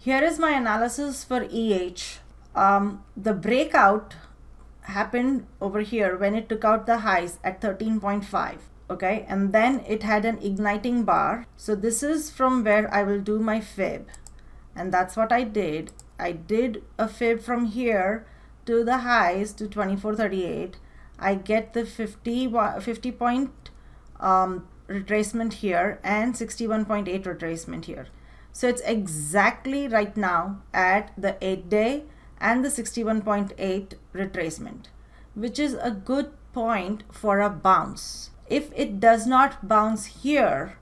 Here is my analysis for EH. The breakout happened over here when it took out the highs at 13.5. Okay, and then it had an igniting bar. So this is from where I will do my fib, and that's what I did. I did a fib from here to the highs to 24.38. I get the 50 point retracement here and 61.8 retracement here. So it's exactly right now at the 8-day and the 61.8 retracement, which is a good point for a bounce. If it does not bounce here,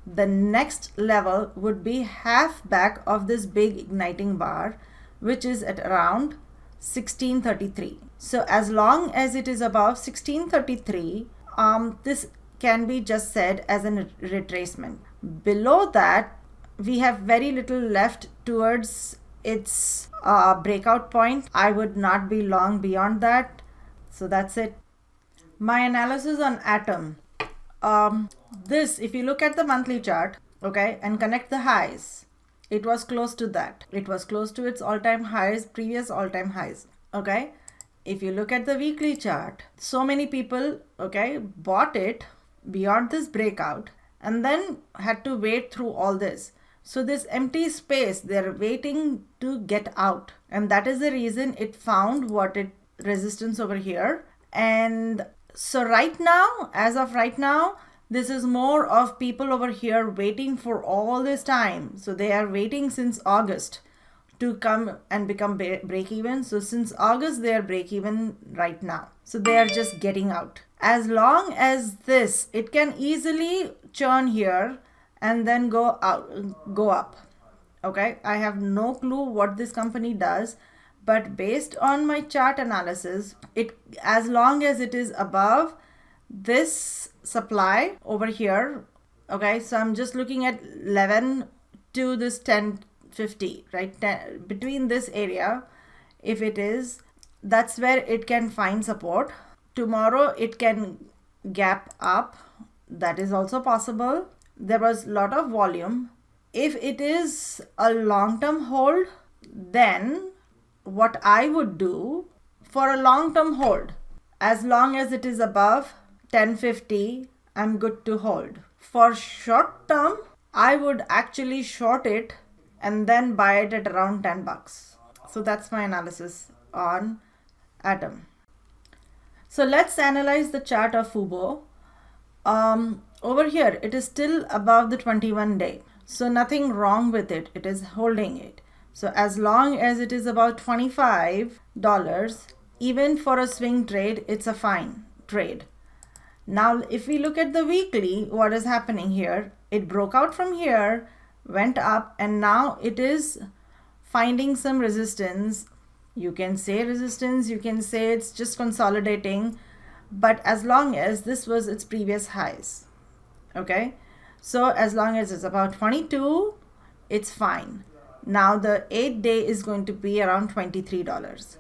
the next level would be half back of this big igniting bar, which is at around 1633. So as long as it is above 1633, this can be just said as a retracement. Below that, we have very little left towards its breakout point. I would not be long beyond that. So that's it. My analysis on Atom. This, if you look at the monthly chart, okay, and connect the highs, it was close to that. It was close to its all-time highs, previous all-time highs, okay. If you look at the weekly chart, so many people, okay, bought it beyond this breakout and then had to wait through all this. So this empty space, they're waiting to get out, and that is the reason it found what it resistance over here. And so right now, as of right now, this is more of people over here waiting for all this time. So they are waiting since August to come and become break even. So since August, they are break even right now. So they are just getting out. As long as this, it can easily churn here and then go up. Okay, I have no clue what this company does, but based on my chart analysis, it, as long as it is above this supply over here, okay, so I'm just looking at 11 to this 1050, right, between this area, if it is, that's where it can find support. Tomorrow it can gap up, that is also possible. There was a lot of volume. If it is a long-term hold, then what I would do for a long-term hold, as long as it is above 1050, I'm good to hold. For short-term, I would actually short it and then buy it at around 10 bucks. So that's my analysis on Atom. So let's analyze the chart of FUBO. Over here, it is still above the 21-day. So nothing wrong with it. It is holding it. So as long as it is about $25, even for a swing trade, it's a fine trade. Now, if we look at the weekly, what is happening here? It broke out from here, went up, and now it is finding some resistance. You can say resistance, you can say it's just consolidating, but as long as this was its previous highs, okay, so as long as it's about 22, it's fine. Now the 8-day is going to be around $23.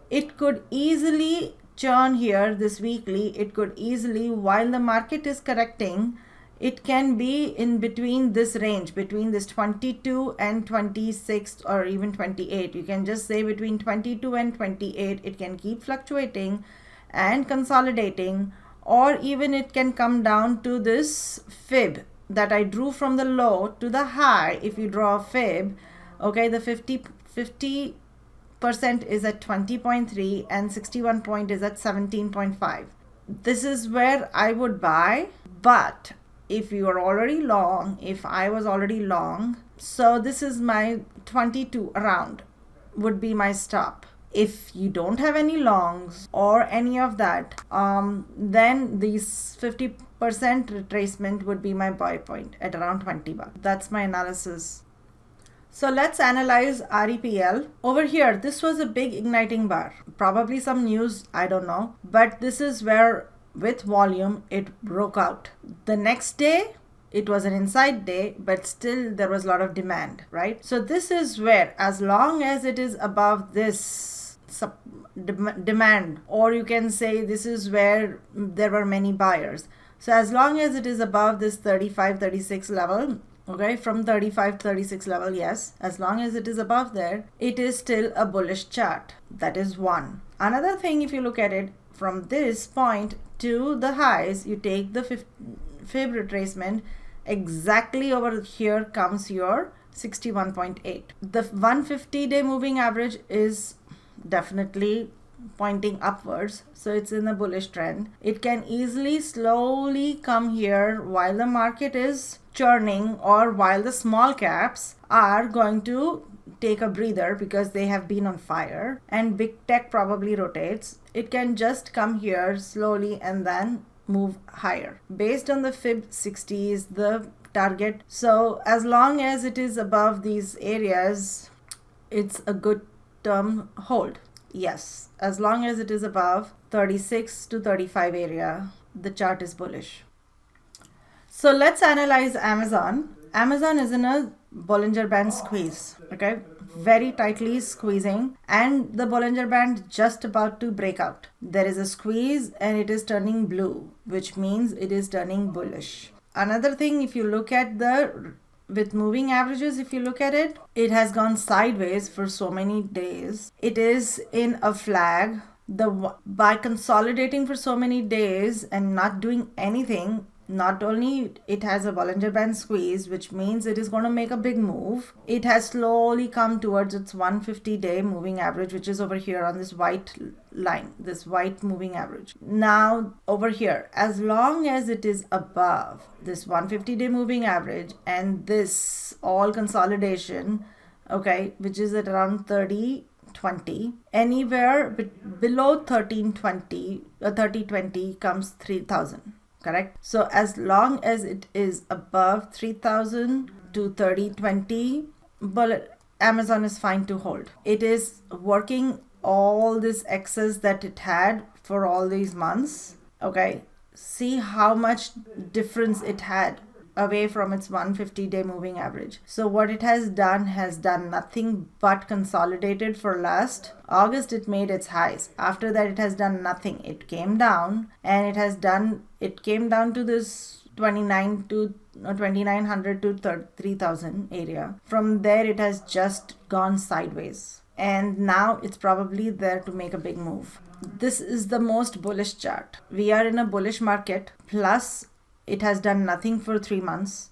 It could easily churn here, this weekly, it could easily, while the market is correcting, it can be in between this range, between this 22 and 26 or even 28. You can just say between 22 and 28, it can keep fluctuating and consolidating, or even it can come down to this fib that I drew from the low to the high. If you draw a fib, okay, the 50% is at 20.3 and 61 point is at 17.5. This is where I would buy, but if you are already long, if I was already long, so this is my 22 around would be my stop. If you don't have any longs or any of that, then these 50% retracement would be my buy point at around 20 bucks. That's my analysis. So let's analyze REPL. Over here, this was a big igniting bar. Probably some news, I don't know. But this is where, with volume, it broke out. The next day, it was an inside day, but still there was a lot of demand, right? So this is where, as long as it is above this demand, or you can say this is where there were many buyers. So as long as it is above this 35, 36 level, Okay, from 35, 36 level, yes. As long as it is above there, it is still a bullish chart. That is one. Another thing, if you look at it from this point to the highs, you take the fib retracement, exactly over here comes your 61.8. The 150-day moving average is definitely pointing upwards, so it's in a bullish trend. It can easily slowly come here while the market is churning, or while the small caps are going to take a breather because they have been on fire and big tech probably rotates. It can just come here slowly and then move higher. Based on the fib 60 is the target, so as long as it is above these areas, it's a good term hold. Yes, as long as it is above 36 to 35 area, the chart is bullish. So let's analyze Amazon. Amazon is in a Bollinger Band squeeze, okay, very tightly squeezing, and the Bollinger Band just about to break out. There is a squeeze and it is turning blue, which means it is turning bullish. Another thing, if you look at with moving averages, if you look at it, it has gone sideways for so many days. It is in a flag. By consolidating for so many days and not doing anything, not only it has a Bollinger Band squeeze, which means it is going to make a big move. It has slowly come towards its 150-day moving average, which is over here on this white line, this white moving average. Now over here, as long as it is above this 150-day moving average and this all consolidation, okay, which is at around 30.20, anywhere below 30.20 comes 3,000. Correct? So as long as it is above 3,000 to 30.20, Amazon is fine to hold. It is working all this excess that it had for all these months. Okay, see how much difference it had away from its 150-day moving average. So what it has done nothing but consolidated for last August. It made its highs. After that, it has done nothing. It came down and it came down to this 2900 to 3,000 area. From there, it has just gone sideways, and now it's probably there to make a big move. This is the most bullish chart. We are in a bullish market, plus it has done nothing for 3 months.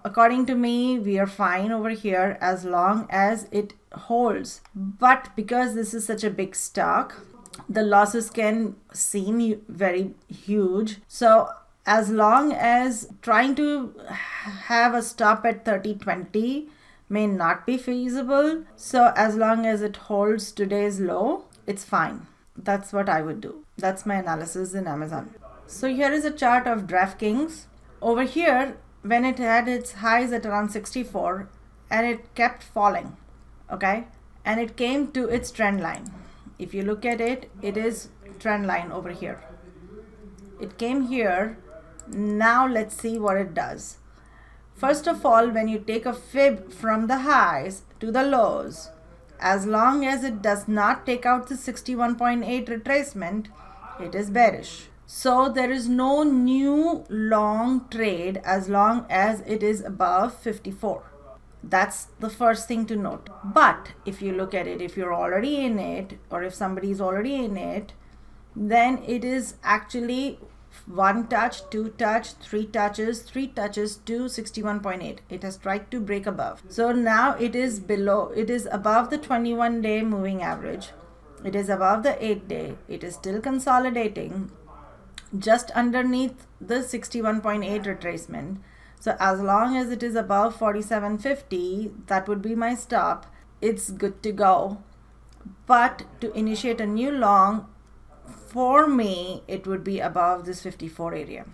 According to me, we are fine over here as long as it holds. But because this is such a big stock, the losses can seem very huge. So as long as trying to have a stop at 30.20 may not be feasible, so as long as it holds today's low, it's fine. That's what I would do. That's my analysis in Amazon. So here is a chart of DraftKings. Over here, when it had its highs at around 64 and it kept falling, okay, and it came to its trend line. If you look at it, it is trend line over here. It came here. Now let's see what it does. First of all, when you take a fib from the highs to the lows, as long as it does not take out the 61.8 retracement, it is bearish. So there is no new long trade as long as it is above 54. That's the first thing to note. But if you look at it, if you're already in it, or if somebody is already in it, then it is actually 1 touch, 2 touch, 3 touches to 61.8. It has tried to break above. So now it is above the 21-day moving average. It is above the 8-day. It is still consolidating just underneath the 61.8 retracement. So as long as it is above 47.50, that would be my stop. It's good to go. But to initiate a new long, for me, it would be above this 54 area.